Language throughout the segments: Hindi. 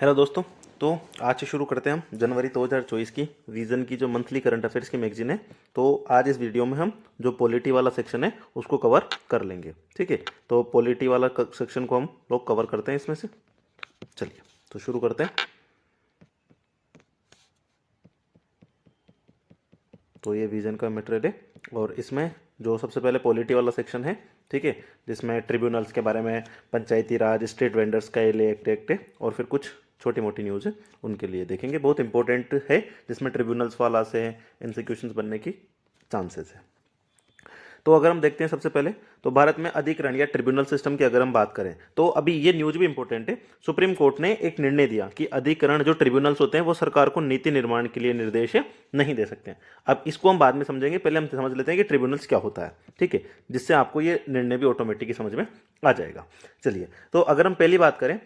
हेलो दोस्तों। तो आज से शुरू करते हैं हम जनवरी 2024 की विजन की जो मंथली करंट अफेयर्स की मैगजीन है। तो आज इस वीडियो में हम जो पॉलिटी वाला सेक्शन है उसको कवर कर लेंगे। ठीक है, तो पॉलिटी वाला सेक्शन को हम लोग कवर करते हैं इसमें से। चलिए तो शुरू करते हैं। तो ये विजन का मटेरियल है और इसमें जो सबसे पहले पॉलिटी वाला सेक्शन है, ठीक है, जिसमें ट्रिब्यूनल्स के बारे में, पंचायती राज, स्टेट वेंडर्स का ये एक्ट है और फिर कुछ छोटी मोटी न्यूज़ है उनके लिए देखेंगे। बहुत इंपॉर्टेंट है, जिसमें ट्रिब्यूनल्स वाला से इंस्टीट्यूशंस बनने की चांसेस है। तो अगर हम देखते हैं सबसे पहले, तो भारत में अधिकरण या ट्रिब्यूनल सिस्टम की अगर हम बात करें तो अभी ये न्यूज भी इंपॉर्टेंट है। सुप्रीम कोर्ट ने एक निर्णय दिया कि अधिकरण जो ट्रिब्यूनल्स होते हैं वो सरकार को नीति निर्माण के लिए निर्देश नहीं दे सकते हैं। अब इसको हम बाद में समझेंगे, पहले हम समझ लेते हैं कि ट्रिब्यूनल्स क्या होता है, ठीक है, जिससे आपको ये निर्णय भी ऑटोमेटिकली समझ में आ जाएगा। चलिए, तो अगर हम पहली बात करें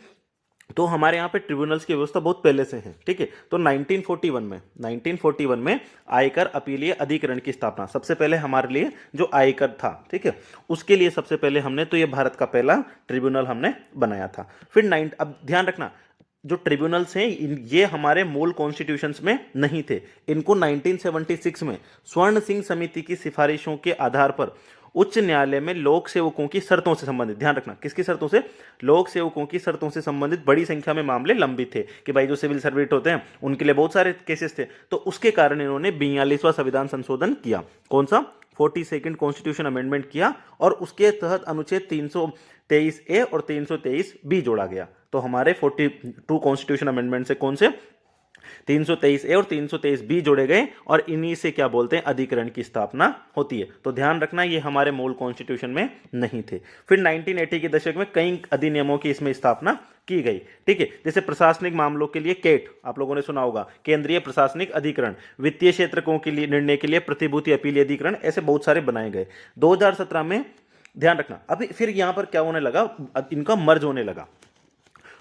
तो हमारे यहाँ पे ट्रिब्यूनल्स की व्यवस्था बहुत पहले से है। ठीक है, तो 1941 में आयकर अपीलीय अधिकरण की स्थापना सबसे पहले हमारे लिए जो आयकर था, ठीक है, उसके लिए सबसे पहले हमने तो ये भारत का पहला ट्रिब्यूनल हमने बनाया था। फिर अब ध्यान रखना, जो ट्रिब्यूनल्स हैं ये हमारे मूल कॉन्स्टिट्यूशंस में नहीं थे। इनको 1976 में स्वर्ण सिंह समिति की सिफारिशों के आधार पर उच्च न्यायालय में लोक सेवकों की शर्तों से संबंधित, ध्यान रखना किसकी शर्तों से, लोक सेवकों की शर्तों से संबंधित बड़ी संख्या में मामले लंबित थे कि भाई जो सिविल सर्वेंट होते हैं उनके लिए बहुत सारे केसेस थे। तो उसके कारण इन्होंने 42वां संविधान संशोधन किया। कौन सा? 42nd कॉन्स्टिट्यूशन अमेंडमेंट किया और उसके तहत अनुच्छेद 323A और 323B जोड़ा गया। तो हमारे 42 कॉन्स्टिट्यूशन अमेंडमेंट से कौन से 323A और 323B जोड़े गए और इन्हीं से क्या बोलते हैं, अधिकरण की स्थापना होती है। तो ध्यान रखना ये हमारे मूल कॉन्स्टिट्यूशन में नहीं थे। फिर 1980 के दशक में कई अधिनियमों की इसमें स्थापना की गई। ठीक है, जैसे प्रशासनिक मामलों के लिए केट, आप लोगों ने सुना होगा, केंद्रीय प्रशासनिक अधिकरण, वित्तीय क्षेत्रों के लिए निर्णय के लिए प्रतिभूति अपीलीय अधिकरण, ऐसे बहुत सारे बनाए गए। 2017 में ध्यान रखना, अभी फिर यहां पर क्या होने लगा, इनका मर्ज होने लगा।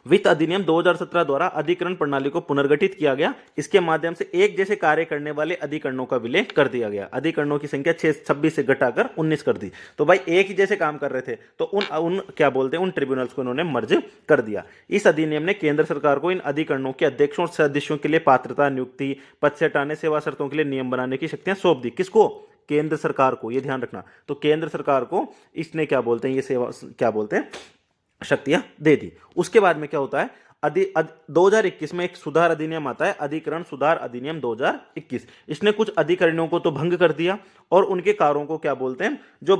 वित्त अधिनियम 2017 द्वारा अधिकरण प्रणाली को पुनर्गठित किया गया। इसके माध्यम से एक जैसे कार्य करने वाले अधिकरणों का विलय कर दिया गया। अधिकरणों की संख्या 26 से घटाकर 19 कर दी। तो भाई एक ही जैसे काम कर रहे थे तो उन क्या बोलते हैं, उन ट्रिब्यूनल्स को इन्होंने मर्ज कर दिया। इस अधिनियम ने केंद्र सरकार को इन अधिकरणों के अध्यक्षों और सदस्यों के लिए पात्रता, नियुक्ति, पद से हटाने, सेवा शर्तों के लिए नियम बनाने की शक्तियां सौंप दी। किसको? केंद्र सरकार को। ये ध्यान रखना, तो केंद्र सरकार को इसने क्या बोलते हैं, ये सेवा क्या बोलते हैं, शक्तियां दे दी। उसके बाद में क्या होता है, 2021 में एक सुधार अधिनियम आता है, अधिकरण सुधार अधिनियम 2021। इसने कुछ अधिकरणों को तो भंग कर दिया और उनके कार्यों को क्या बोलते हैं, जो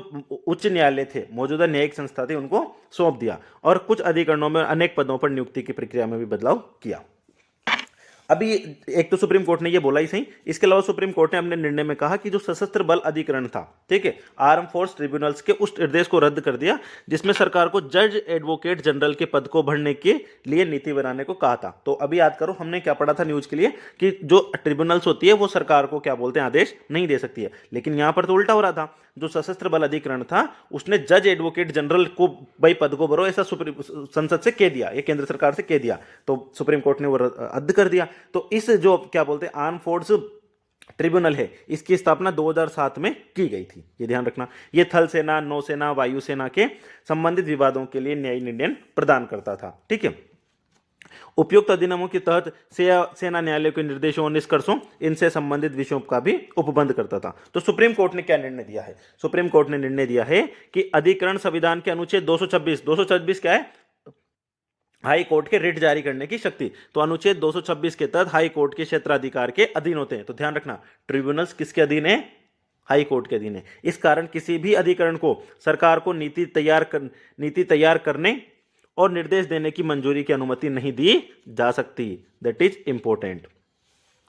उच्च न्यायालय थे, मौजूदा न्यायिक संस्था थी, उनको सौंप दिया और कुछ अधिकरणों में अनेक पदों पर नियुक्ति की प्रक्रिया में भी बदलाव किया। अभी एक तो सुप्रीम कोर्ट ने ये बोला ही सही, इसके अलावा सुप्रीम कोर्ट ने अपने निर्णय में कहा कि जो सशस्त्र बल अधिकरण था, ठीक है, आर्म फोर्स ट्रिब्यूनल्स के उस निर्देश को रद्द कर दिया जिसमें सरकार को जज एडवोकेट जनरल के पद को भरने के लिए नीति बनाने को कहा था। तो अभी याद करो, हमने क्या पढ़ा था न्यूज के लिए कि जो ट्रिब्यूनल्स होती है वो सरकार को क्या बोलते हैं, आदेश नहीं दे सकती है। लेकिन यहां पर तो उल्टा हो रहा था, जो सशस्त्र बल अधिकरण था उसने जज एडवोकेट जनरल को भाई पद को भरो ऐसा संसद से कह दिया, ये केंद्र सरकार से कह दिया, तो सुप्रीम कोर्ट ने वो रद्द कर दिया। तो इस जो क्या बोलते हैं आर्म फोर्स ट्रिब्यूनल है, इसकी स्थापना 2007 में की गई थी। ये ध्यान रखना, ये थल सेना, नौसेना, वायुसेना के संबंधित विवादों के लिए न्यायिक निर्णय प्रदान करता था। ठीक है, उपयुक्त अधिनियमों के तहत सेना न्यायालय के निर्देशों और निष्कर्षों, इनसे संबंधित विषयों का भी उपबंध करता था। तो सुप्रीम कोर्ट ने क्या निर्णय दिया है, सुप्रीम कोर्ट ने निर्णय दिया है कि अधिकरण संविधान के अनुच्छेद 226 क्या है, हाई कोर्ट के रिट जारी करने की शक्ति। तो अनुच्छेद 226 के तहत हाई कोर्ट के क्षेत्राधिकार के अधीन होते हैं। तो ध्यान रखना, ट्रिब्यूनल्स किसके अधीन है, हाई कोर्ट के अधीन है। इस कारण किसी भी अधिकरण को सरकार को नीति तैयार करने और निर्देश देने की मंजूरी की अनुमति नहीं दी जा सकती। That is important.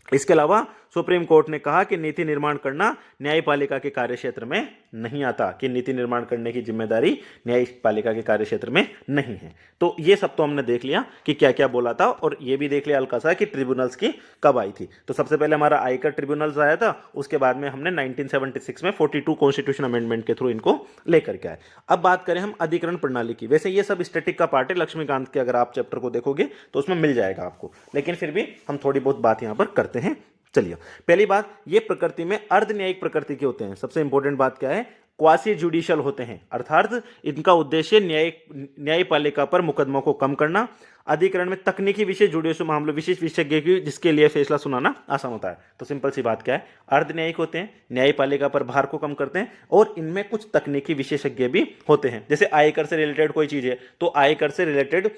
इसके अलावा सुप्रीम कोर्ट ने कहा कि नीति निर्माण करना न्यायपालिका के कार्यक्षेत्र में नहीं आता, कि नीति निर्माण करने की जिम्मेदारी न्यायपालिका के कार्यक्षेत्र में नहीं है। तो ये सब तो हमने देख लिया कि क्या क्या बोला था, और ये भी देख लिया हल्का सा कि ट्रिब्यूनल्स की कब आई थी। तो सबसे पहले हमारा आयकर ट्रिब्यूनल्स आया था, उसके बाद में हमने 1976 में 42 कॉन्स्टिट्यूशन अमेंडमेंट के थ्रू इनको लेकर के आए। अब बात करें हम अधिकरण प्रणाली की। वैसे ये सब स्टैटिक का पार्ट है, लक्ष्मीकांत के अगर आप चैप्टर को देखोगे तो उसमें मिल जाएगा आपको, लेकिन फिर भी हम थोड़ी बहुत बात यहां पर करते हैं। चलिए, पहली बात, ये प्रकृति में अर्ध न्यायिक प्रकृति के होते हैं। सबसे इंपॉर्टेंट बात क्या है, क्वासी जुडिशियल होते हैं, अर्थात इनका उद्देश्य न्यायपालिका पर मुकदमों को कम करना, अधिकरण में तकनीकी विषय जुड़े हुए मामलों विशेष विशेषज्ञ की जिसके लिए फैसला सुनाना आसान होता है। तो सिंपल सी बात क्या है, अर्ध न्यायिक होते हैं, न्यायपालिका पर भार को कम करते हैं, और इनमें कुछ तकनीकी विशेषज्ञ भी होते हैं। जैसे आयकर से रिलेटेड कोई चीज है तो आयकर से रिलेटेड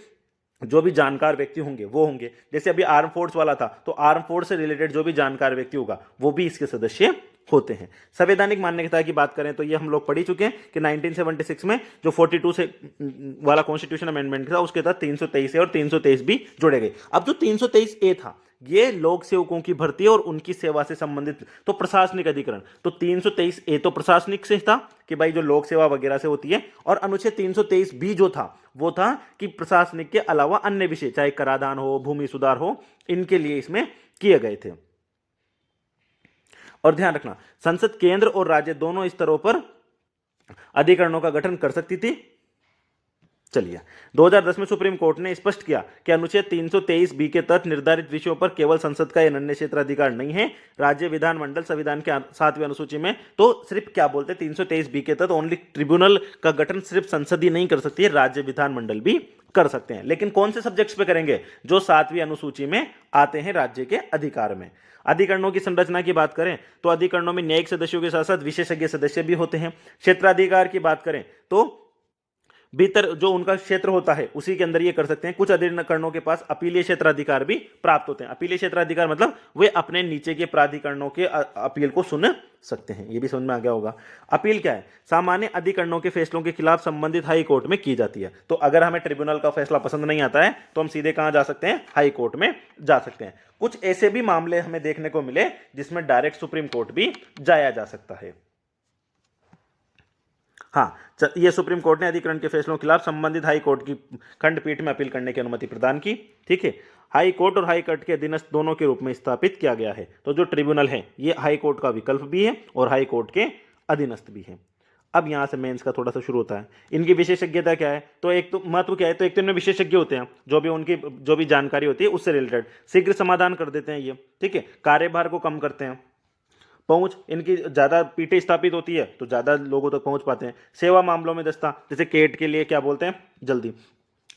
जो भी जानकार व्यक्ति होंगे वो होंगे। जैसे अभी आर्म फोर्स वाला था तो आर्म फोर्स से रिलेटेड जो भी जानकार व्यक्ति होगा वो भी इसके सदस्य होते हैं। संवैधानिक मान्यता की बात करें तो ये हम लोग पढ़ ही चुके हैं कि 1976 में जो 42 से वाला कॉन्स्टिट्यूशन अमेंडमेंट था उसके तहत 323 और 323 भी जोड़े गए। अब जो 323 ए था ये लोक सेवकों की भर्ती और उनकी सेवा से संबंधित तो प्रशासनिक अधिकरण, तो 323 ए तो प्रशासनिक से था कि भाई जो लोक सेवा वगैरह से होती है, और अनुच्छेद 323 बी जो था वो था कि प्रशासनिक के अलावा अन्य विषय चाहे कराधान हो, भूमि सुधार हो, इनके लिए इसमें किए गए थे। और ध्यान रखना संसद केंद्र और राज्य दोनों स्तरों पर अधिकरणों का गठन कर सकती थी। चलिए 2010 में सुप्रीम कोर्ट ने स्पष्ट किया कि अनुच्छेद 323 बी के तहत निर्धारित विषयों पर केवल संसद का अनन्य क्षेत्राधिकार नहीं है। राज्य विधानमंडल संविधान के 7वीं अनुसूची में तो सिर्फ क्या बोलते हैं 323 बी के तहत ओनली ट्रिब्यूनल का गठन सिर्फ संसद ही नहीं कर सकती है, राज्य विधानमंडल भी कर सकते हैं। लेकिन कौन से सब्जेक्ट्स पे करेंगे? जो 7वीं अनुसूची में आते हैं राज्य के अधिकार में। अधिकरणों की संरचना की बात करें तो अधिकरणों में न्यायिक सदस्यों के साथ साथ विशेषज्ञ सदस्य भी होते हैं। क्षेत्राधिकार की बात करें तो भीतर जो उनका क्षेत्र होता है उसी के अंदर ये कर सकते हैं। कुछ अधिकरणों के पास अपीलीय क्षेत्राधिकार भी प्राप्त होते हैं। अपीलीय क्षेत्राधिकार मतलब वे अपने नीचे के प्राधिकरणों के अपील को सुन सकते हैं। ये भी समझ में आ गया होगा। अपील क्या है? सामान्य अधिकरणों के फैसलों के खिलाफ संबंधित हाई कोर्ट में की जाती है। तो अगर हमें ट्रिब्यूनल का फैसला पसंद नहीं आता है तो हम सीधे कहां जा सकते हैं? हाई कोर्ट में जा सकते हैं। कुछ ऐसे भी मामले हमें देखने को मिले जिसमें डायरेक्ट सुप्रीम कोर्ट भी जाया जा सकता है। हाँ, ये सुप्रीम कोर्ट ने अधिकरण के फैसलों के खिलाफ संबंधित हाई कोर्ट की खंडपीठ में अपील करने की अनुमति प्रदान की। ठीक है, हाई कोर्ट और हाई कोर्ट के अधीनस्थ दोनों के रूप में स्थापित किया गया है। तो जो ट्रिब्यूनल है ये हाई कोर्ट का विकल्प भी है और हाई कोर्ट के अधीनस्थ भी है। अब यहाँ से मेंस का थोड़ा सा शुरू होता है। इनकी विशेषज्ञता क्या है? तो एक तो महत्व क्या है? तो एक तो इनमें विशेषज्ञ होते हैं, जो भी जानकारी होती है उससे रिलेटेड शीघ्र समाधान कर देते हैं ये। ठीक है, कार्यभार को कम करते हैं। पहुंच इनकी ज्यादा पीठें स्थापित होती है तो ज्यादा लोगों तक पहुंच पाते हैं। सेवा मामलों में दस्ता, जैसे केट के लिए क्या बोलते हैं? जल्दी।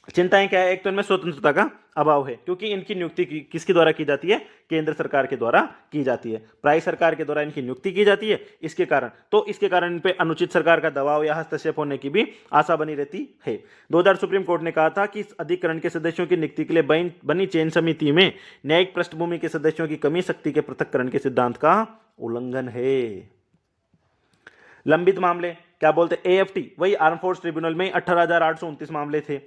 चिंताएं क्या है? एक तो इनमें स्वतंत्रता का अभाव है क्योंकि इनकी नियुक्ति किसके द्वारा की जाती है? केंद्र सरकार के द्वारा की जाती है। प्राय सरकार के द्वारा इनकी नियुक्ति की जाती है। इसके कारण इन पे अनुचित सरकार का दबाव या हस्तक्षेप होने की भी आशा बनी रहती है। 2000 सुप्रीम कोर्ट ने कहा था कि इस अधिकरण के सदस्यों की नियुक्ति के लिए बनी चयन समिति में न्यायिक पृष्ठभूमि के सदस्यों की कमी शक्ति के पृथक्करण के सिद्धांत का उल्लंघन है। लंबित मामले क्या बोलते हैं? एएफटी, वही आर्म फोर्स ट्रिब्यूनल में 18,829 मामले थे।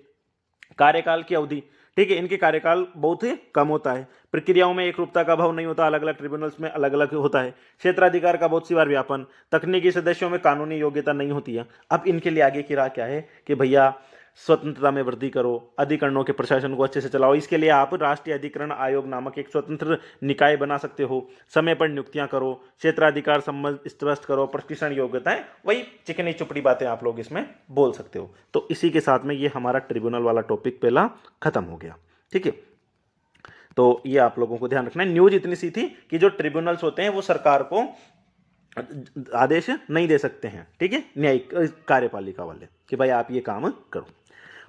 कार्यकाल की अवधि, ठीक है, इनके कार्यकाल बहुत ही कम होता है। प्रक्रियाओं में एक रूपता का अभाव नहीं होता, अलग अलग ट्रिब्यूनल्स में अलग अलग होता है। क्षेत्राधिकार का बहुत सी बार व्यापन, तकनीकी सदस्यों में कानूनी योग्यता नहीं होती है। अब इनके लिए आगे की राह क्या है कि भैया स्वतंत्रता में वृद्धि करो, अधिकरणों के प्रशासन को अच्छे से चलाओ। इसके लिए आप राष्ट्रीय अधिकरण आयोग नामक एक स्वतंत्र निकाय बना सकते हो। समय पर नियुक्तियां करो, क्षेत्राधिकार संबंध स्पष्ट करो, प्रशिक्षण योग्यताएं, वही चिकनी चुपड़ी बातें आप लोग इसमें बोल सकते हो। तो इसी के साथ में ये हमारा ट्रिब्यूनल वाला टॉपिक पहला खत्म हो गया। ठीक है, तो ये आप लोगों को ध्यान रखना है। न्यूज इतनी सी थी कि जो ट्रिब्यूनल्स होते हैं वो सरकार को आदेश नहीं दे सकते हैं। ठीक है, न्यायिक कार्यपालिका वाले कि भाई आप ये काम करो।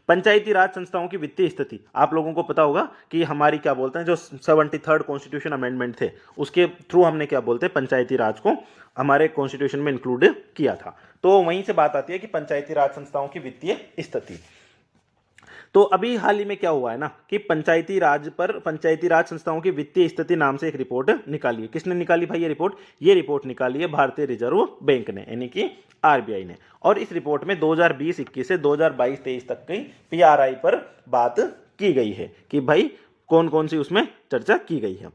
पंचायती राज संस्थाओं की वित्तीय स्थिति, आप लोगों को पता होगा कि हमारी क्या बोलते हैं जो 73rd कॉन्स्टिट्यूशन अमेंडमेंट थे उसके थ्रू हमने क्या बोलते हैं पंचायती राज को हमारे कॉन्स्टिट्यूशन में इंक्लूड किया था। तो वहीं से बात आती है कि पंचायती राज संस्थाओं की वित्तीय स्थिति। तो अभी हाल ही में क्या हुआ है ना कि पंचायती राज संस्थाओं की वित्तीय स्थिति नाम से एक रिपोर्ट निकाली है। किसने निकाली भाई ये रिपोर्ट? ये रिपोर्ट निकाली है भारतीय रिजर्व बैंक ने, यानी कि आरबीआई ने। और इस रिपोर्ट में 2020-21 से 2022-23 तक की पीआरआई पर बात की गई है कि भाई कौन कौन सी उसमें चर्चा की गई है।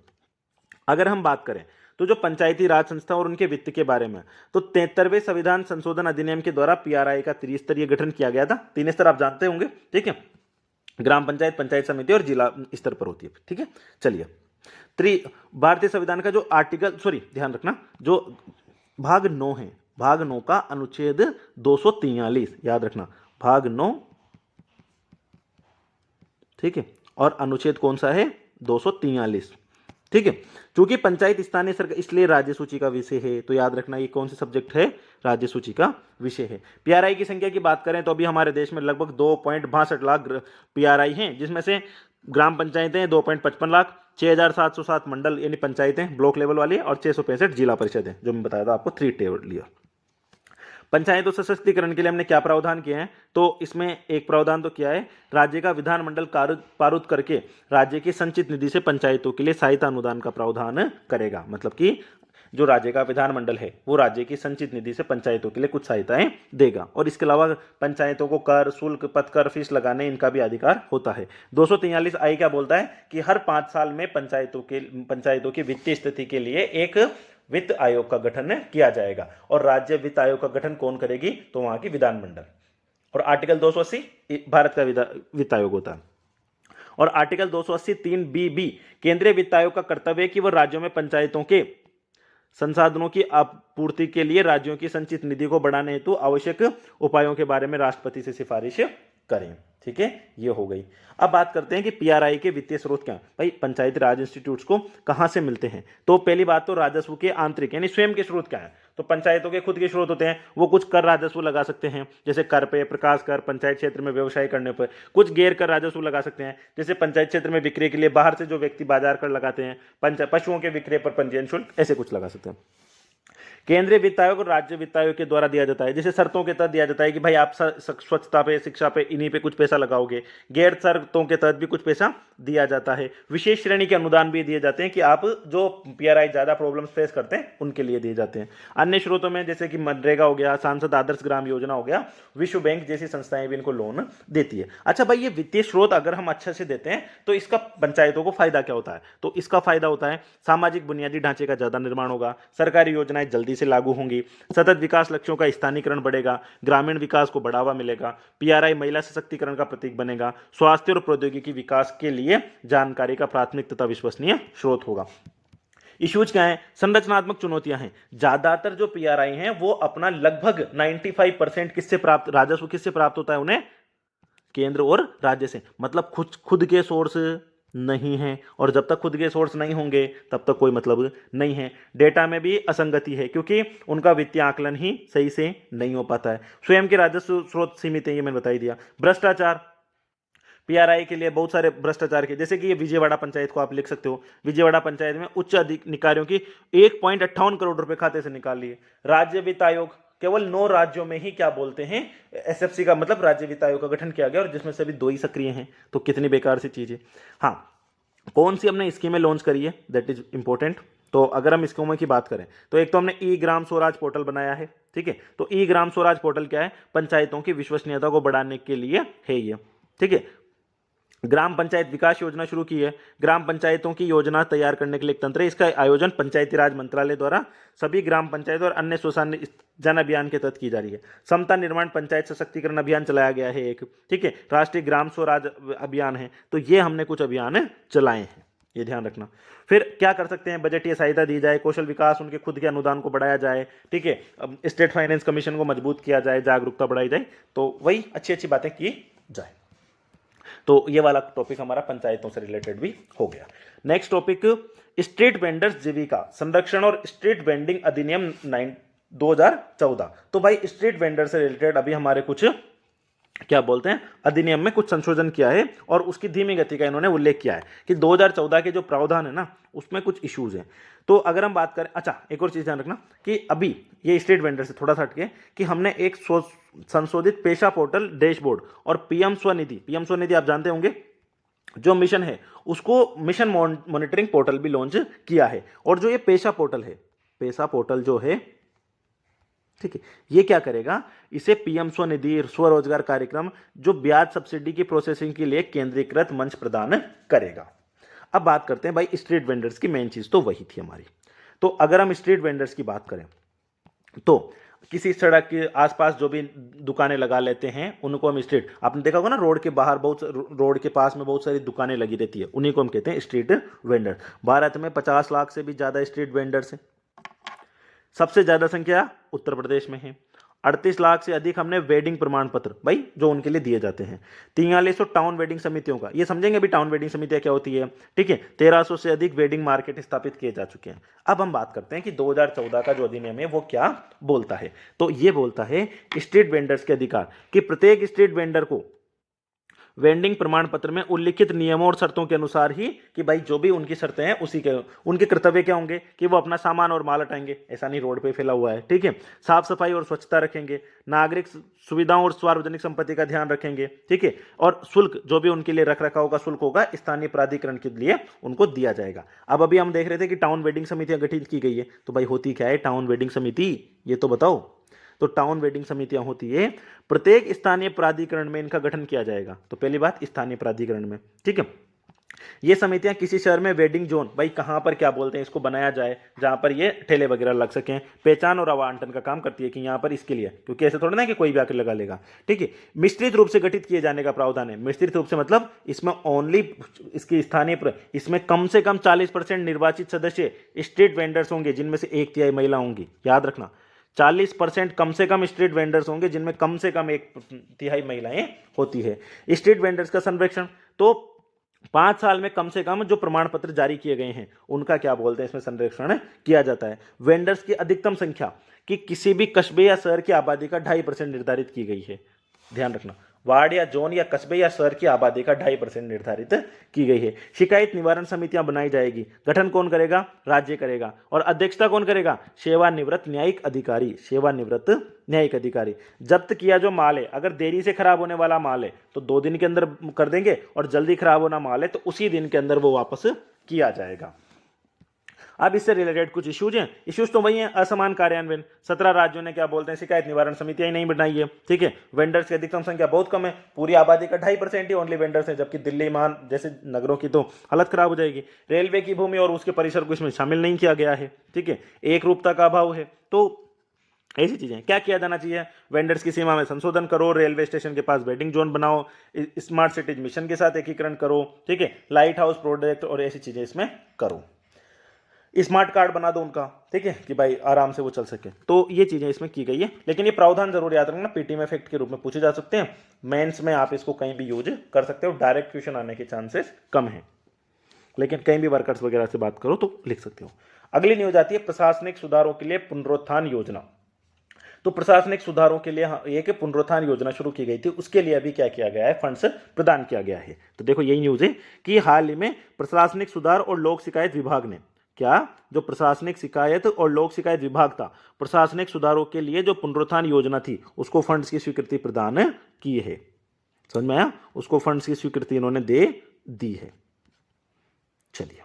अगर हम बात करें तो जो पंचायती राज संस्था और उनके वित्त के बारे में, तो 73वें संविधान संशोधन अधिनियम के द्वारा पीआरआई का त्रिस्तरीय गठन किया गया था। 3 स्तर आप जानते होंगे। ठीक है, ग्राम पंचायत, पंचायत समिति और जिला स्तर पर होती है। ठीक है, चलिए भारतीय संविधान का जो ध्यान रखना, जो भाग 9 है, भाग 9 का अनुच्छेद 243, याद रखना भाग 9। ठीक है, और अनुच्छेद कौन सा है? 243। ठीक है। चूंकि पंचायत स्थानीय सरकार इसलिए राज्य सूची का विषय है, तो याद रखना ये कौन सा सब्जेक्ट है, राज्य सूची का विषय है। पीआरआई की संख्या की बात करें तो अभी हमारे देश में लगभग 2.62 लाख पीआरआई हैं, जिसमें से ग्राम पंचायतें 2.55 लाख, 6,707 मंडल यानी पंचायतें ब्लॉक लेवल वाली, और 665 जिला परिषद है, जो मैं बताया था आपको 3 टेबल लिया। पंचायतों सशक्तिकरण के लिए हमने क्या प्रावधान किए हैं, तो इसमें एक प्रावधान तो किया है, राज्य का विधानमंडल पारित करके राज्य की संचित निधि से पंचायतों के लिए सहायता अनुदान का प्रावधान करेगा। मतलब कि जो राज्य का विधानमंडल है वो राज्य की संचित निधि से पंचायतों के लिए कुछ सहायताएं देगा, और इसके अलावा पंचायतों को कर, शुल्क, पथकर, फीस लगाने इनका भी अधिकार होता है। 243 आई क्या बोलता है कि हर 5 साल में पंचायतों की वित्तीय स्थिति के लिए एक वित्त आयोग का गठन किया जाएगा, और राज्य वित्त आयोग का गठन कौन करेगी, तो वहां की विधानमंडल। और आर्टिकल 280 भारत का वित्त आयोग होता है। और आर्टिकल 280 3B केंद्रीय वित्त आयोग का कर्तव्य है कि वह राज्यों में पंचायतों के संसाधनों की आपूर्ति के लिए राज्यों की संचित निधि को बढ़ाने हेतु आवश्यक उपायों के बारे में राष्ट्रपति से सिफारिश करें। ठीक है, ये हो गई। अब बात करते हैं कि पीआरआई के वित्तीय स्रोत क्या है। भाई पंचायती राज इंस्टीट्यूट्स को कहां से मिलते हैं, तो पहली बात तो राजस्व के आंतरिक यानी स्वयं के स्रोत क्या है, तो पंचायतों के खुद के स्रोत होते हैं, वो कुछ कर राजस्व लगा सकते हैं, जैसे कर पे, प्रकाश कर, पंचायत क्षेत्र में व्यवसाय करने पर। कुछ गैर कर राजस्व लगा सकते हैं, जैसे पंचायत क्षेत्र में विक्रय के लिए बाहर से जो व्यक्ति बाजार कर लगाते हैं, पशुओं के विक्रय पर पंजीयन शुल्क, ऐसे कुछ लगा सकते हैं। केंद्रीय वित्त आयोग और राज्य वित्त आयोग के द्वारा दिया जाता है, जैसे शर्तों के तहत दिया जाता है कि भाई आप स्वच्छता पे, शिक्षा पे, इन्हीं पे कुछ पैसा लगाओगे। गैर शर्तों के तहत भी कुछ पैसा दिया जाता है। विशेष श्रेणी के अनुदान भी दिए जाते हैं कि आप जो पीआरआई ज्यादा प्रॉब्लम्स फेस करते हैं उनके लिए दिए जाते हैं। अन्य स्रोतों में जैसे कि मनरेगा हो गया, सांसद आदर्श ग्राम योजना हो गया, विश्व बैंक जैसी संस्थाएं भी इनको लोन देती है। अच्छा भाई, ये वित्तीय स्रोत अगर हम अच्छे से देते हैं तो इसका पंचायतों को फायदा क्या होता है, तो इसका फायदा होता है सामाजिक बुनियादी ढांचे का ज्यादा निर्माण होगा, सरकारी योजनाएं जल्दी से लागू होंगी, सतत विकास लक्ष्यों का स्थानीकरण बढ़ेगा, ग्रामीण विकास को बढ़ावा मिलेगा, पीआरआई महिला सशक्तिकरण का प्रतीक बनेगा, स्वास्थ्य और प्रौद्योगिकी विकास के लिए जानकारी का प्राथमिक तथा विश्वसनीय स्रोत होगा। इश्यूज क्या है, संरचनात्मक चुनौतियां हैं। ज्यादातर जो पीआरआई हैं वो अपना लगभग 95% किससे प्राप्त, राजस्व किससे प्राप्त होता है उन्हें, केंद्र और राज्य से। मतलब खुद के सोर्स नहीं है, और जब तक खुद के सोर्स नहीं होंगे तब तक कोई मतलब नहीं है। डेटा में भी असंगति है क्योंकि उनका वित्तीय आकलन ही सही से नहीं हो पाता है। स्वयं के राजस्व स्रोत सीमित है, ये मैंने बता ही दिया। भ्रष्टाचार, पीआरआई के लिए बहुत सारे भ्रष्टाचार के, जैसे कि ये विजयवाड़ा पंचायत को आप लिख सकते हो। विजयवाड़ा पंचायत में उच्च अधिकारियों की 1.58 करोड़ रुपए खाते से निकाल लिए। राज्य वित्त आयोग केवल 9 राज्यों में ही क्या बोलते हैं, एसएफसी का मतलब राज्य वित्त आयोग का गठन किया गया, और जिसमें से अभी 2 ही सक्रिय हैं। तो कितनी बेकार सी चीज है। हाँ, कौन सी हमने स्कीमें लॉन्च करी है, दैट इज इंपॉर्टेंट। तो अगर हम स्कीमों की बात करें तो एक तो हमने ई ग्राम स्वराज पोर्टल बनाया है। ठीक है, तो ई ग्राम स्वराज पोर्टल क्या है, पंचायतों की विश्वसनीयता को बढ़ाने के लिए है ये। ठीक है, ग्राम पंचायत विकास योजना शुरू की है। ग्राम पंचायतों की योजना तैयार करने के लिए एक तंत्र है। इसका आयोजन पंचायती राज मंत्रालय द्वारा सभी ग्राम पंचायत और अन्य स्वशासन जन अभियान के तहत की जा रही है। समता निर्माण पंचायत सशक्तिकरण अभियान चलाया गया है एक। ठीक है, राष्ट्रीय ग्राम स्वराज अभियान है। तो ये हमने कुछ अभियान चलाए हैं, ये ध्यान रखना। फिर क्या कर सकते हैं, बजटीय सहायता दी जाए, कौशल विकास, उनके खुद के अनुदान को बढ़ाया जाए। ठीक है, स्टेट फाइनेंस कमीशन को मजबूत किया जाए, जागरूकता बढ़ाई जाए। तो वही अच्छी अच्छी बातें की जाए। तो ये वाला टॉपिक हमारा पंचायतों से रिलेटेड भी हो गया। नेक्स्ट टॉपिक, स्ट्रीट वेंडर्स जीविका संरक्षण और स्ट्रीट वेंडिंग अधिनियम 2014। तो भाई स्ट्रीट वेंडर से रिलेटेड अभी हमारे कुछ क्या बोलते हैं, अधिनियम में कुछ संशोधन किया है, और उसकी धीमी गति का इन्होंने उल्लेख किया है कि 2014 के जो प्रावधान है ना उसमें कुछ इश्यूज हैं। तो अगर हम बात करें, अच्छा एक और चीज ध्यान रखना कि अभी ये स्ट्रीट वेंडर से थोड़ा सा हटके कि हमने एक संशोधित पेशा पोर्टल डैशबोर्ड और पीएम स्वनिधि आप जानते होंगे जो मिशन है, उसको मिशन मॉनिटरिंग पोर्टल भी लॉन्च किया है। और जो ये पेशा पोर्टल जो है, ठीक है, ये क्या करेगा, इसे पीएम स्वनिधि स्वरोजगार कार्यक्रम जो ब्याज सब्सिडी की प्रोसेसिंग के लिए केंद्रीकृत मंच प्रदान करेगा। अब बात करते हैं भाई स्ट्रीट वेंडर्स की, मेन चीज तो वही थी हमारी। तो अगर हम स्ट्रीट वेंडर्स की बात करें तो किसी सड़क के आसपास जो भी दुकानें लगा लेते हैं उनको हम स्ट्रीट, आपने देखा होगा ना रोड के बाहर रोड के पास में बहुत सारी दुकानें लगी रहती है, उन्हीं को हम कहते हैं स्ट्रीट वेंडर। भारत में 50 लाख से भी ज्यादा स्ट्रीट वेंडर्स हैं। सबसे ज्यादा संख्या उत्तर प्रदेश में है। 38 लाख से अधिक हमने वेडिंग प्रमाण पत्र भाई जो उनके लिए दिए जाते हैं। 4300 टाउन वेडिंग समितियों का, ये समझेंगे अभी टाउन वेडिंग समितियां क्या होती है, ठीक है। 1300 से अधिक वेडिंग मार्केट स्थापित किए जा चुके हैं। अब हम बात करते हैं कि 2014 का जो अधिनियम है वो क्या बोलता है। तो ये बोलता है स्ट्रीट वेंडर्स के अधिकार, कि प्रत्येक स्ट्रीट वेंडर को वेंडिंग प्रमाण पत्र में उल्लिखित नियमों और शर्तों के अनुसार ही, कि भाई जो भी उनकी शर्तें हैं उसी के उनके कर्तव्य क्या होंगे, कि वो अपना सामान और माल हटाएंगे, ऐसा नहीं रोड पे फैला हुआ है, ठीक है। साफ सफाई और स्वच्छता रखेंगे, नागरिक सुविधाओं और सार्वजनिक संपत्ति का ध्यान रखेंगे, ठीक है। और शुल्क जो भी उनके लिए रख रखाव का शुल्क होगा स्थानीय प्राधिकरण के लिए उनको दिया जाएगा। अब अभी हम देख रहे थे कि टाउन वेडिंग समितियां गठित की गई है, तो भाई होती क्या है टाउन वेडिंग समिति, ये तो बताओ। तो टाउन वेडिंग समितियां होती है, प्रत्येक स्थानीय प्राधिकरण में इनका गठन किया जाएगा। तो पहली बात स्थानीय प्राधिकरण में, ठीक है। ये समितियां किसी शहर में वेडिंग जोन, भाई कहां पर क्या बोलते हैं इसको बनाया जाए, जहां पर ये ठेले वगैरह लग सकें, पहचान और आवंटन का काम करती है कि यहां पर इसके लिए, क्योंकि ऐसे थोड़ा ना कि कोई भी आकर लगा लेगा, ठीक है। मिश्रित रूप से गठित किए जाने का प्रावधान है। मिश्रित रूप से मतलब इसमें ओनली इसकी इसमें कम से कम 40% निर्वाचित सदस्य स्ट्रीट वेंडर्स होंगे, जिनमें से 1/3 महिला होंगी। याद रखना 40% कम से कम स्ट्रीट वेंडर्स होंगे, जिनमें कम से कम 1/3 महिलाएं होती है। स्ट्रीट वेंडर्स का संरक्षण, तो 5 साल में कम से कम जो प्रमाण पत्र जारी किए गए हैं उनका क्या बोलते हैं इसमें संरक्षण किया जाता है। वेंडर्स की अधिकतम संख्या, कि किसी भी कस्बे या शहर की आबादी का 2.5% निर्धारित की गई है। ध्यान रखना, वार्ड या जोन या कस्बे या शहर की आबादी का 2.5% निर्धारित की गई है। शिकायत निवारण समितियां बनाई जाएगी। गठन कौन करेगा, राज्य करेगा। और अध्यक्षता कौन करेगा, सेवानिवृत्त न्यायिक अधिकारी। सेवानिवृत्त न्यायिक अधिकारी। जब्त किया जो माल है, अगर देरी से खराब होने वाला माल है तो 2 दिन के अंदर कर देंगे, और जल्दी खराब होना माल है तो उसी दिन के अंदर वो वापस किया जाएगा। अब इससे रिलेटेड कुछ इश्यूज हैं। इश्यूज तो वही हैं, असमान कार्यान्वयन। 17 राज्यों ने क्या बोलते हैं शिकायत निवारण समितियां ही नहीं बनाई है, ठीक है। वेंडर्स की अधिकतम संख्या बहुत कम है, पूरी आबादी का 2.5% ही ओनली वेंडर्स हैं, जबकि दिल्ली मान जैसे नगरों की तो हालत खराब हो जाएगी। रेलवे की भूमि और उसके परिसर को इसमें शामिल नहीं किया गया है, ठीक है। एक रूपता का अभाव है। तो ऐसी चीजें क्या किया जाना चाहिए, वेंडर्स की सीमा में संशोधन करो, रेलवे स्टेशन के पास वेडिंग जोन बनाओ, स्मार्ट सिटीज मिशन के साथ एकीकरण करो, ठीक है। लाइट हाउस प्रोजेक्ट और ऐसी चीजें इसमें करो। स्मार्ट कार्ड बना दो उनका, ठीक है, कि भाई आराम से वो चल सके। तो ये चीजें इसमें की गई है, लेकिन ये प्रावधान जरूर याद रखना, पीटी में फैक्ट के रूप में पूछे जा सकते हैं। मेंस में आप इसको कहीं भी यूज कर सकते हो, डायरेक्ट क्वेश्चन आने के चांसेस कम है, लेकिन कहीं भी वर्कर्स वगैरह से बात करो तो लिख सकते हो। अगली न्यूज आती है प्रशासनिक सुधारों के लिए पुनरुत्थान योजना। तो प्रशासनिक सुधारों के लिए एक पुनरुत्थान योजना शुरू की गई थी, उसके लिए अभी क्या किया गया है, फंड्स प्रदान किया गया है। तो देखो यही न्यूज है कि हाल ही में प्रशासनिक सुधार और लोक शिकायत विभाग ने क्या, जो प्रशासनिक शिकायत और लोक शिकायत विभाग था, प्रशासनिक सुधारों के लिए जो पुनरुत्थान योजना थी उसको फंड्स की स्वीकृति प्रदान की है। समझ में आया, उसको फंड्स की स्वीकृति इन्होंने दे दी है। चलिए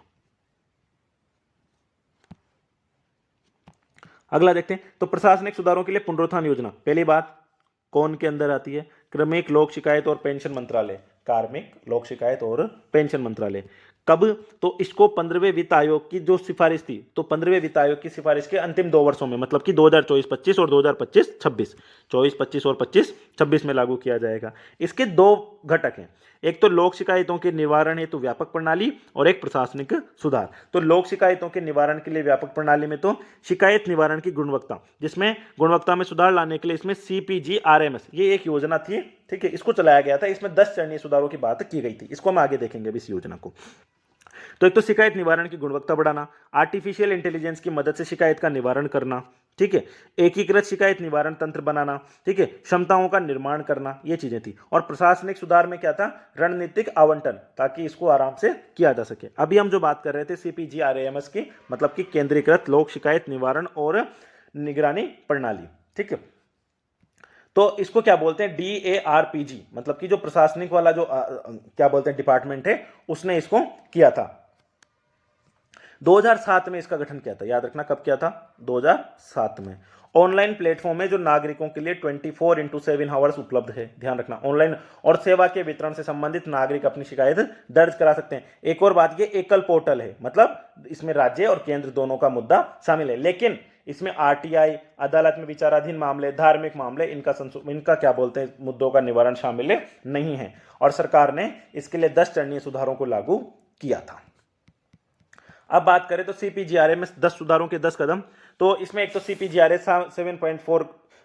अगला देखते हैं। तो प्रशासनिक सुधारों के लिए पुनरुत्थान योजना, पहली बात कौन के अंदर आती है, क्रमिक लोक शिकायत और पेंशन मंत्रालय। कार्मिक लोक शिकायत और पेंशन मंत्रालय। कब, तो इसको 15वें वित्त आयोग की जो सिफारिश थी, तो 15वें वित्त आयोग की सिफारिश के अंतिम 2 वर्षों में, मतलब कि 2024-25 और 2025-26, 24-25 और 25-26 में लागू किया जाएगा। इसके 2 घटक हैं, एक तो लोक शिकायतों के निवारण हेतु व्यापक प्रणाली और एक प्रशासनिक सुधार। तो लोक शिकायतों के निवारण के लिए व्यापक प्रणाली में तो शिकायत निवारण की गुणवत्ता, जिसमें गुणवत्ता में सुधार लाने के लिए इसमें CPGRMS ये एक योजना थी, ठीक है, इसको चलाया गया था। इसमें 10 चरणीय सुधारों की बात की गई थी, इसको हम आगे देखेंगे इस योजना को। तो एक तो शिकायत निवारण की गुणवत्ता बढ़ाना, आर्टिफिशियल इंटेलिजेंस की मदद से शिकायत का निवारण करना, ठीक है, एकीकृत शिकायत निवारण तंत्र बनाना, ठीक है, क्षमताओं का निर्माण करना, ये चीजें थी। और प्रशासनिक सुधार में क्या था, रणनीतिक आवंटन, ताकि इसको आराम से किया जा सके। अभी हम जो बात कर रहे थे CPGRAMS की, मतलब कि केंद्रीकृत लोक शिकायत निवारण और निगरानी प्रणाली, ठीक है। तो इसको क्या बोलते हैं, DARPG, मतलब कि जो प्रशासनिक वाला जो क्या बोलते हैं डिपार्टमेंट है, उसने इसको किया था। 2007 में इसका गठन किया था, याद रखना कब किया था, 2007 में। ऑनलाइन प्लेटफॉर्म है जो नागरिकों के लिए 24/7 आवर्स उपलब्ध है। ध्यान रखना, ऑनलाइन और सेवा के वितरण से संबंधित नागरिक अपनी शिकायत दर्ज करा सकते हैं। एक और बात, ये एकल पोर्टल है, मतलब इसमें राज्य और केंद्र दोनों का मुद्दा शामिल है, लेकिन इसमें RTI, अदालत में विचाराधीन मामले, धार्मिक मामले, इनका क्या बोलते हैं मुद्दों का निवारण शामिल नहीं है। और सरकार ने इसके लिए 10 चरणीय सुधारों को लागू किया था। अब बात करें तो CPGRA में 10 सुधारों के 10 कदम। तो इसमें एक तो CPGRA 7.4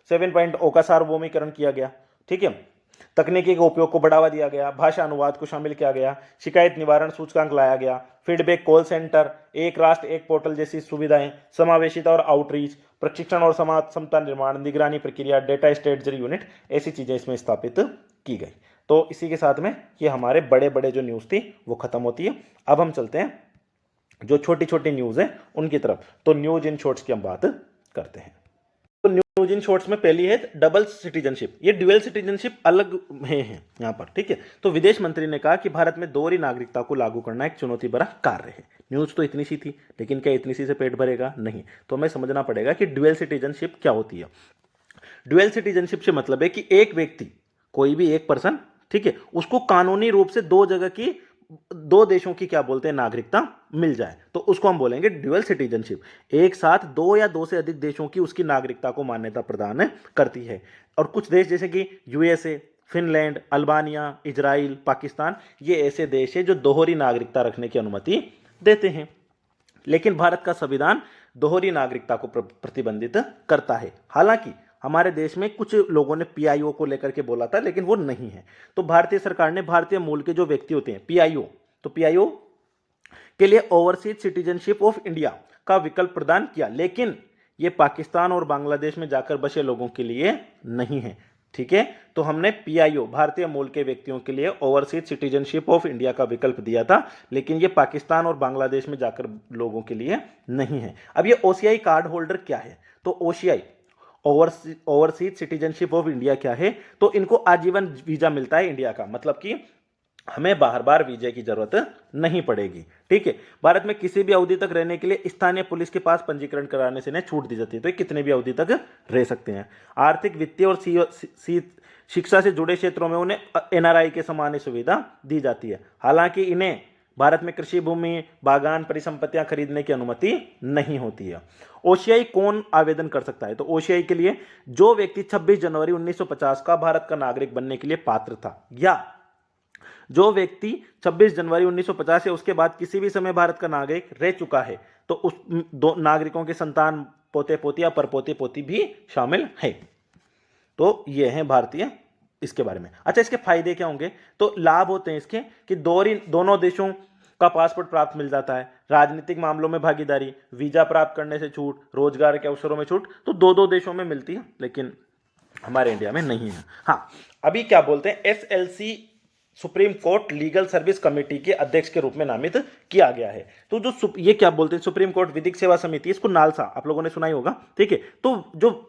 7.0 का सार्वभौमिकरण किया गया, ठीक है। तकनीकी के उपयोग को बढ़ावा दिया गया, भाषा अनुवाद को शामिल किया गया, शिकायत निवारण सूचकांक लाया गया, फीडबैक कॉल सेंटर, एक राष्ट्र एक पोर्टल जैसी सुविधाएं, समावेशिता और आउटरीच, प्रशिक्षण और समाज क्षमता निर्माण, निगरानी प्रक्रिया, डेटा स्ट्रेटजी यूनिट, ऐसी चीजें इसमें स्थापित की गई। तो इसी के साथ में ये हमारे बड़े बड़े जो न्यूज़ थी वो खत्म होती है। अब हम चलते हैं जो छोटी छोटी न्यूज़ है उनकी तरफ। तो न्यूज इन शॉर्ट्स की हम बात करते हैं। तो न्यूज इन शॉर्ट्स में पहली है डबल सिटीजनशिप। ये ड्यूअल सिटीजनशिप अलग है यहाँ पर, ठीक है। तो विदेश मंत्री ने कहा कि भारत में दोहरी नागरिकता को लागू करना एक चुनौती भरा कार्य है। न्यूज तो इतनी सी थी, लेकिन क्या इतनी सी से पेट भरेगा? नहीं। तो हमें समझना पड़ेगा कि ड्यूअल सिटीजनशिप क्या होती है। ड्यूअल सिटीजनशिप से मतलब है कि एक व्यक्ति, कोई भी एक पर्सन, ठीक है, उसको कानूनी रूप से दो जगह की, दो देशों की क्या बोलते हैं, नागरिकता मिल जाए, तो उसको हम बोलेंगे ड्यूअल सिटीजनशिप। एक साथ दो या दो से अधिक देशों की उसकी नागरिकता को मान्यता प्रदान करती है। और कुछ देश जैसे कि USA, Finland, Albania, Israel, Pakistan, ये ऐसे देश है जो दोहरी नागरिकता रखने की अनुमति देते हैं। लेकिन भारत का संविधान दोहरी नागरिकता को प्रतिबंधित करता है। हालांकि हमारे देश में कुछ लोगों ने पीआईओ को लेकर के बोला था, लेकिन वो नहीं है। तो भारतीय सरकार ने भारतीय मूल के जो व्यक्ति होते हैं पीआईओ, तो पीआईओ के लिए ओवरसीज सिटीजनशिप ऑफ इंडिया का विकल्प प्रदान किया, लेकिन ये पाकिस्तान और बांग्लादेश में जाकर बसे लोगों के लिए नहीं है, ठीक है। तो हमने पीआईओ, भारतीय मूल के व्यक्तियों के लिए ओवरसीज सिटीजनशिप ऑफ इंडिया का विकल्प दिया था, लेकिन ये पाकिस्तान और बांग्लादेश में जाकर लोगों के लिए नहीं है। अब ये ओसीआई कार्ड होल्डर क्या है? तो OCI, overseas citizenship of India क्या है? तो इनको आजीवन वीजा मिलता है इंडिया का, मतलब कि हमें बार बार वीजे की जरूरत नहीं पड़ेगी, ठीक है। भारत में किसी भी अवधि तक रहने के लिए स्थानीय पुलिस के पास पंजीकरण कराने से इन्हें छूट दी जाती है, तो ये कितने भी अवधि तक रह सकते हैं। आर्थिक, वित्तीय और शिक्षा से जुड़े क्षेत्रों में उन्हें एनआरआई के समान सुविधा दी जाती है। हालांकि इन्हें भारत में कृषि भूमि, बागान, परिसंपत्तियां खरीदने की अनुमति नहीं होती है। ओसीआई कौन आवेदन कर सकता है? तो ओसीआई के लिए जो व्यक्ति 26 जनवरी 1950 का भारत का नागरिक बनने के लिए पात्र था, या जो व्यक्ति 26 जनवरी 1950 या उसके बाद किसी भी समय भारत का नागरिक रह चुका है, तो उस दो नागरिकों के संतान, पोते पोती या परपोते पोती भी शामिल है। तो ये है भारतीय इसके बारे में। अच्छा, इसके फायदे क्या होंगे? तो लाभ होते हैं इसके कि दोनों देशों का पासपोर्ट प्राप्त मिल जाता है, राजनीतिक मामलों में भागीदारी, वीजा प्राप्त करने से छूट, रोजगार के अवसरों में छूट, तो दो देशों में मिलती है, लेकिन हमारे इंडिया में नहीं है। हाँ, अभी क्या बोलते हैं, SLC supreme court legal service committee के अध्यक्ष के रूप में नामित किया गया है। तो जो ये क्या बोलते हैं, सुप्रीम कोर्ट विधिक सेवा समिति, इसको नालसा आप लोगों ने सुना ही होगा, ठीक है। तो जो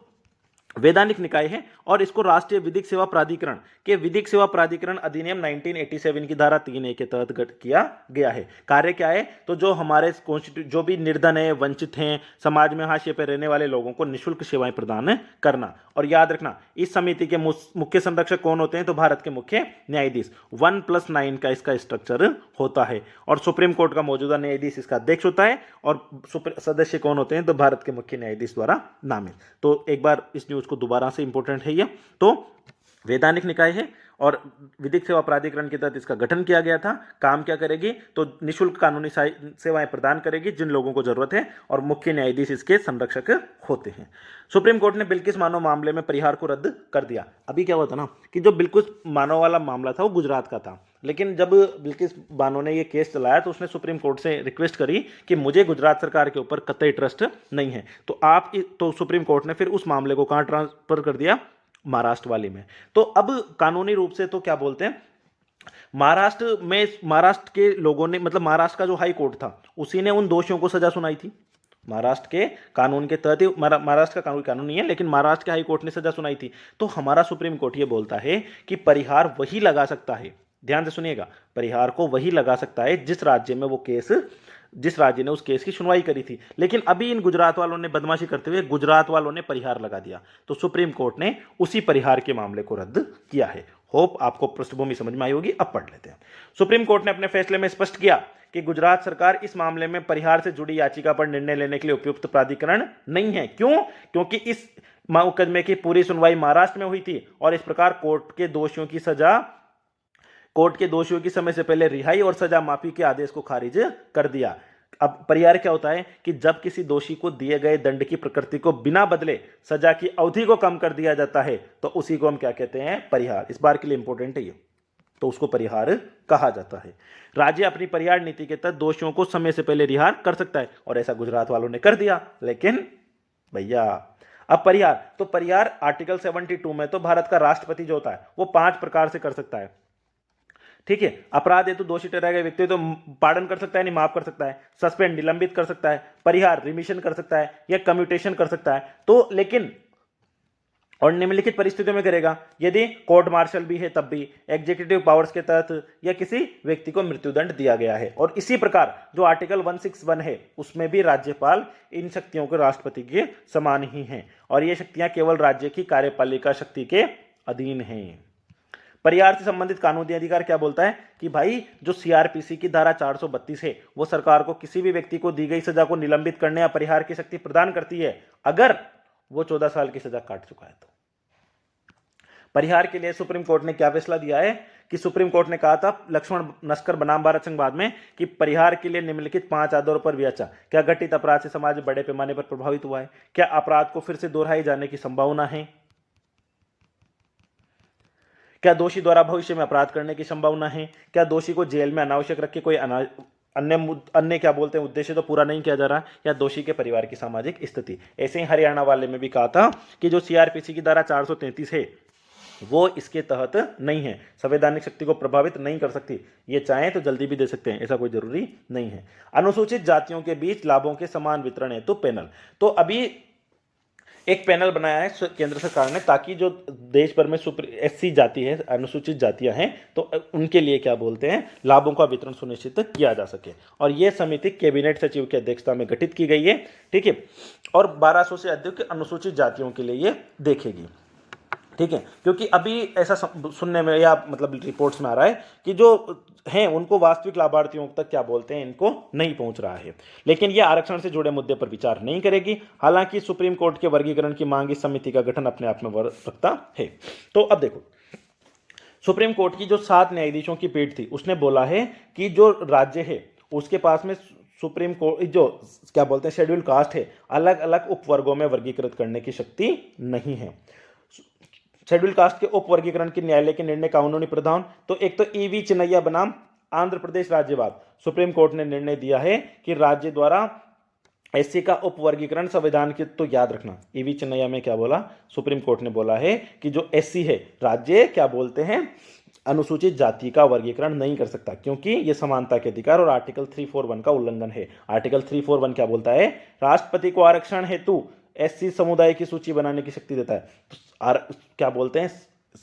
वैधानिक निकाय है और इसको राष्ट्रीय विधिक सेवा प्राधिकरण के विधिक सेवा प्राधिकरण अधिनियम 1987 की धारा 3A के तहत गठित किया गया है। कार्य क्या है? तो जो हमारे जो भी निर्धन है, वंचित हैं, समाज में हाशिए पर रहने वाले लोगों को निःशुल्क सेवाएं प्रदान करना। और याद रखना, इस समिति के मुख्य संरक्षक कौन होते हैं? तो भारत के मुख्य न्यायाधीश। 1+9 का इसका स्ट्रक्चर होता है और सुप्रीम कोर्ट का मौजूदा न्यायाधीश इसका अध्यक्ष होता है और सदस्य कौन होते हैं? तो भारत के मुख्य न्यायाधीश द्वारा नामित। तो एक बार इस न्यूज को दोबारा से इंपॉर्टेंट है ये। तो वैधानिक निकाय है और विधिक सेवा प्राधिकरण के तहत इसका गठन किया गया था। काम क्या करेगी? तो निःशुल्क कानूनी सेवाएं प्रदान करेगी जिन लोगों को जरूरत है, और मुख्य न्यायाधीश इसके संरक्षक होते हैं। सुप्रीम कोर्ट ने बिल्किस मानव मामले में परिहार को रद्द कर दिया। अभी क्या हुआ था ना कि जो बिल्किस मानव वाला मामला था वो गुजरात का था, लेकिन जब बिल्किस बानो ने ये केस चलाया तो उसने सुप्रीम कोर्ट से रिक्वेस्ट करी कि मुझे गुजरात सरकार के ऊपर कतई ट्रस्ट नहीं है। तो सुप्रीम कोर्ट ने फिर उस मामले को कहाँ ट्रांसफर कर दिया? महाराष्ट्र वाली में। तो अब कानूनी रूप से तो क्या बोलते हैं, महाराष्ट्र के लोगों ने, मतलब महाराष्ट्र का जो हाई कोर्ट था उसी ने उन दोषियों को सजा सुनाई थी। महाराष्ट्र के कानून के तहत, महाराष्ट्र का कानून नहीं है, लेकिन महाराष्ट्र के हाई कोर्ट ने सजा सुनाई थी। तो हमारा सुप्रीम कोर्ट ये बोलता है कि परिहार वही लगा सकता है, ध्यान से सुनिएगा, परिहार को वही लगा सकता है जिस राज्य में वो केस, जिस राज्य ने उस केस की सुनवाई करी थी। लेकिन अभी इन गुजरात वालों ने बदमाशी करते हुए गुजरात वालों ने परिहार लगा दिया, तो सुप्रीम कोर्ट ने उसी परिहार के मामले को रद्द किया है। होप आपको पृष्ठभूमि समझ में आई होगी। अब पढ़ लेते हैं। सुप्रीम कोर्ट ने अपने फैसले में स्पष्ट किया कि गुजरात सरकार इस मामले में परिहार से जुड़ी याचिका पर निर्णय लेने के लिए उपयुक्त प्राधिकरण नहीं है। क्यों? क्योंकि इस मुकदमे की पूरी सुनवाई महाराष्ट्र में हुई थी और इस प्रकार कोर्ट के दोषियों की समय से पहले रिहाई और सजा माफी के आदेश को खारिज कर दिया। अब परिहार क्या होता है कि जब किसी दोषी को दिए गए दंड की प्रकृति को बिना बदले सजा की अवधि को कम कर दिया जाता है तो उसी को हम क्या कहते हैं, परिहार। इस बार के लिए इंपॉर्टेंट है ये, तो उसको परिहार कहा जाता है। राज्य अपनी परिहार नीति के तहत दोषियों को समय से पहले रिहार कर सकता है, और ऐसा गुजरात वालों ने कर दिया। लेकिन भैया अब परिहार, तो परिहार आर्टिकल 72 में तो भारत का राष्ट्रपति जो होता है वो 5 प्रकार से कर सकता है, ठीक है। अपराध हेतु दोषी ठहराए गए व्यक्ति तो पार्डन कर सकता है, नहीं माफ कर सकता है, सस्पेंड निलंबित कर सकता है, परिहार रिमिशन कर सकता है या कम्यूटेशन कर सकता है। तो लेकिन और निम्नलिखित परिस्थितियों में करेगा यदि कोर्ट मार्शल भी है तब भी, एग्जीक्यूटिव पावर्स के तहत, या किसी व्यक्ति को मृत्युदंड दिया गया है। और इसी प्रकार जो आर्टिकल 161 है उसमें भी राज्यपाल इन शक्तियों के राष्ट्रपति के समान ही हैं, और ये शक्तियां केवल राज्य की कार्यपालिका शक्ति के अधीन हैं। परिहार से संबंधित कानूनी अधिकार क्या बोलता है कि भाई जो सीआरपीसी की धारा 432 है वो सरकार को किसी भी व्यक्ति को दी गई सजा को निलंबित करने या परिहार की शक्ति प्रदान करती है अगर वो 14 साल की सजा काट चुका है। तो परिहार के लिए सुप्रीम कोर्ट ने क्या फैसला दिया है कि सुप्रीम कोर्ट ने कहा था लक्ष्मण नस्कर बनाम भारत संघ बाद में कि परिहार के लिए निम्नलिखित 5 आधारों पर विचार। क्या घटित अपराध से समाज बड़े पैमाने पर प्रभावित हुआ है? क्या अपराध को फिर से दोहराए जाने की संभावना है? क्या दोषी द्वारा भविष्य में अपराध करने की संभावना है? क्या दोषी को जेल में अनावश्यक रख के कोई अन्य क्या बोलते हैं उद्देश्य तो पूरा नहीं किया जा रहा, या दोषी के परिवार की सामाजिक स्थिति। ऐसे ही हरियाणा वाले में भी कहा था कि जो सीआरपीसी की धारा 433 है वो इसके तहत नहीं है, संवैधानिक शक्ति को प्रभावित नहीं कर सकती, ये चाहें तो जल्दी भी दे सकते हैं, ऐसा कोई जरूरी नहीं है। अनुसूचित जातियों के बीच लाभों के समान वितरण हेतु पैनल, तो अभी एक पैनल बनाया है केंद्र सरकार ने ताकि जो देश भर में एससी जाति है, अनुसूचित जातियां हैं, तो उनके लिए क्या बोलते हैं लाभों का वितरण सुनिश्चित किया जा सके। और यह समिति कैबिनेट सचिव की अध्यक्षता में गठित की गई है, ठीक है, और 1200 से अधिक अनुसूचित जातियों के लिए ये देखेगी, ठीक है। क्योंकि अभी ऐसा सुनने में या मतलब रिपोर्ट्स में आ रहा है कि जो हैं उनको वास्तविक लाभार्थियों तक क्या बोलते हैं इनको नहीं पहुंच रहा है, लेकिन यह आरक्षण से जुड़े मुद्दे पर विचार नहीं करेगी। हालांकि सुप्रीम कोर्ट के वर्गीकरण की मांग इस समिति का गठन अपने आप में रखता है। तो अब देखो, सुप्रीम कोर्ट की जो 7 न्यायाधीशों की पीठ थी उसने बोला है कि जो राज्य है उसके पास में सुप्रीम कोर्ट जो क्या बोलते हैं शेड्यूल कास्ट है अलग अलग उपवर्गों में वर्गीकृत करने की शक्ति नहीं है। शेड्यूल कास्ट के उप वर्गीकरण के न्यायालय के निर्णय कानूनी प्रावधान, तो एक तो ईवी चिन्नैया बनाम आंध्र प्रदेश राज्यवाद, सुप्रीम कोर्ट ने निर्णय दिया है कि राज्य द्वारा एससी का उप वर्गीकरण संविधान के, तो याद रखना ईवी चिन्नैया में क्या बोला, सुप्रीम कोर्ट ने बोला है कि जो एससी है राज्य क्या बोलते हैं अनुसूचित जाति का वर्गीकरण नहीं कर सकता क्योंकि यह समानता के अधिकार और आर्टिकल 341 का उल्लंघन है। आर्टिकल 341 क्या बोलता है, राष्ट्रपति को आरक्षण हेतु एससी समुदाय की सूची बनाने की शक्ति देता है। तो क्या बोलते हैं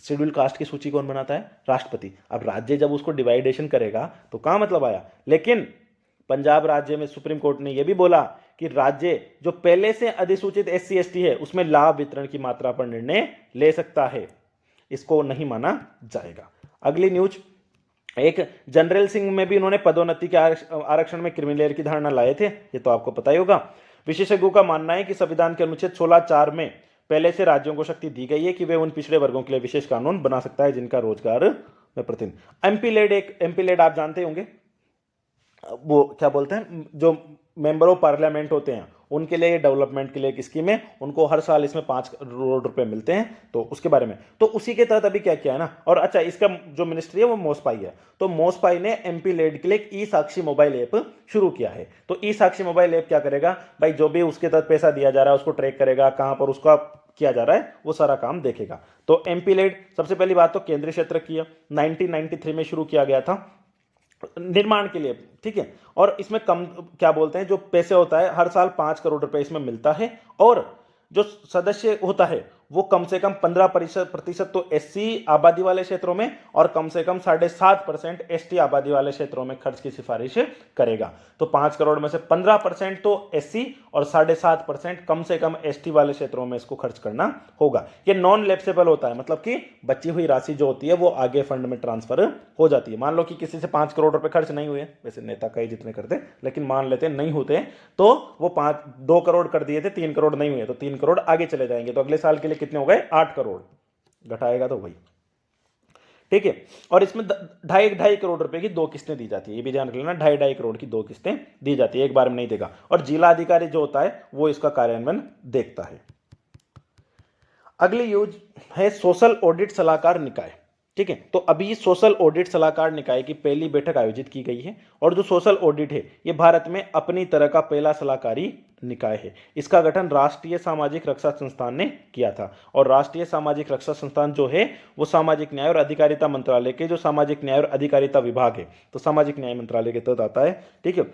शेड्यूल कास्ट की सूची कौन बनाता है, राष्ट्रपति। अब राज्य जब उसको डिवाइडेशन करेगा तो क्या मतलब आया, लेकिन पंजाब राज्य में सुप्रीम कोर्ट ने यह भी बोला कि राज्य जो पहले से अधिसूचित एससी एसटी है उसमें लाभ वितरण की मात्रा पर निर्णय ले सकता है, इसको नहीं माना जाएगा। अगली न्यूज, एक जनरल सिंह में भी उन्होंने पदोन्नति के आरक्षण में क्रिमिनल की धारणा लाए थे, ये तो आपको पता ही होगा। विशेषज्ञों का मानना है कि संविधान के अनुच्छेद 16(4) में पहले से राज्यों को शक्ति दी गई है कि वे उन पिछड़े वर्गों के लिए विशेष कानून बना सकता है जिनका रोजगार में प्रतिनिधि। एमपी लेड आप जानते होंगे, वो क्या बोलते हैं जो मेंबर ऑफ पार्लियामेंट होते हैं उनके लिए डेवलपमेंट के लिए एक स्कीम है, उनको हर साल इसमें 5 करोड़ रुपए मिलते हैं, तो उसके बारे में तो उसी के तहत अभी क्या किया है ना। और अच्छा, इसका जो मिनिस्ट्री है वो मोसपाई है, तो मोसपाई ने एमपी लेड के लिए एक ई साक्षी मोबाइल ऐप शुरू किया है। तो ई साक्षी मोबाइल ऐप क्या करेगा भाई, जो भी उसके तहत पैसा दिया जा रहा है उसको ट्रैक करेगा, कहां पर उसका किया जा रहा है वो सारा काम देखेगा। तो एमपी लेड सबसे पहली बात तो केंद्रीय क्षेत्र की 1993 में शुरू किया गया था निर्माण के लिए, ठीक है। और इसमें कम क्या बोलते हैं जो पैसे होता है हर साल 5 करोड़ रुपए इसमें मिलता है, और जो सदस्य होता है वो कम से कम 15% तो एससी आबादी वाले क्षेत्रों में और कम से कम 7.5% एसटी आबादी वाले क्षेत्रों में खर्च की सिफारिश करेगा। तो 5 करोड़ में से 15% तो एससी और 7.5% कम से कम एसटी वाले क्षेत्रों में इसको खर्च करना होगा। ये नॉन लैप्सेबल होता है, मतलब कि बची हुई राशि जो होती है वो आगे फंड में ट्रांसफर हो जाती है। मान लो कि किसी से 5 करोड़ रुपए खर्च नहीं हुए, वैसे नेता कई जितने करते, लेकिन मान लेते नहीं होते तो वो 2 करोड़ कर दिए थे, 3 करोड़ नहीं हुए तो 3 करोड़ आगे चले जाएंगे, तो अगले साल के लिए कितने हो गए 8 करोड़, घटाएगा तो वही, ठीक है। और इसमें 2.5 करोड़ रुपए की 2 किस्तें दी जाती है, ये भी ध्यान रख लेना, 2.5 करोड़ की 2 किस्तें दी जाती है, एक बार में नहीं देगा। और जिला अधिकारी जो होता है वो इसका कार्यान्वयन देखता है। अगली यूज है सोशल ऑडिट सलाहकार निकाय। ठीक है, तो अभी सोशल ऑडिट सलाहकार निकाय की पहली बैठक आयोजित की गई है, और जो सोशल ऑडिट है ये भारत में अपनी तरह का पहला सलाहकारी निकाय है। इसका गठन राष्ट्रीय सामाजिक रक्षा संस्थान ने किया था, और राष्ट्रीय सामाजिक रक्षा संस्थान जो है वो सामाजिक न्याय और अधिकारिता मंत्रालय के जो सामाजिक न्याय और अधिकारिता विभाग है, तो सामाजिक न्याय मंत्रालय के तहत आता है। ठीक है,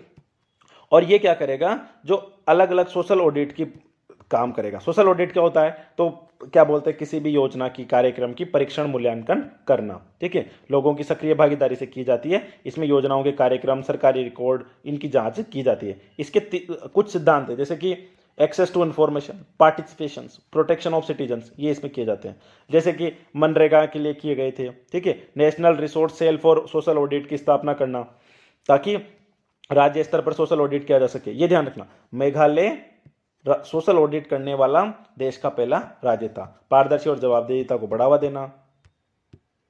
और ये क्या करेगा, जो अलग अलग सोशल ऑडिट की काम करेगा। सोशल ऑडिट क्या होता है, तो क्या बोलते हैं, किसी भी योजना की, कार्यक्रम की परीक्षण मूल्यांकन करना। ठीक है, लोगों की सक्रिय भागीदारी से की जाती है। इसमें योजनाओं के कार्यक्रम, सरकारी रिकॉर्ड, इनकी जांच की जाती है। इसके कुछ सिद्धांत है, जैसे कि access to information, participation, protection of citizens, ये इसमें किए जाते हैं, जैसे कि मनरेगा के लिए किए गए थे। ठीक है, national resource cell for social audit की स्थापना करना, ताकि राज्य स्तर पर सोशल ऑडिट किया जा सके। ये ध्यान रखना, मेघालय सोशल ऑडिट करने वाला देश का पहला राज्य था। पारदर्शी और जवाबदेहिता को बढ़ावा देना।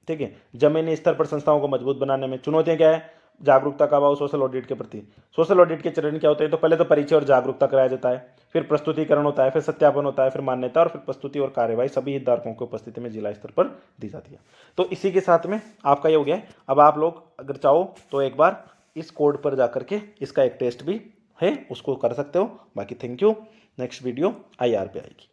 ठीक है, जमीनी स्तर पर संस्थाओं को मजबूत बनाने में चुनौतियां क्या है, जागरूकता का अभाव सोशल ऑडिट के प्रति। सोशल ऑडिट के चरण क्या होते हैं, तो पहले तो परिचय और जागरूकता कराया जाता है, फिर प्रस्तुतिकरण होता है, फिर सत्यापन होता है, फिर मान्यता, और फिर प्रस्तुति और कार्यवाही सभी हितधारकों की उपस्थिति में जिला स्तर पर दी जाती है। तो इसी के साथ में आपका ये हो गया। अब आप लोग अगर चाहो तो एक बार इस कोड पर जाकर के इसका एक टेस्ट भी है, उसको कर सकते हो। बाकी thank you. Next video IR पे आएगी।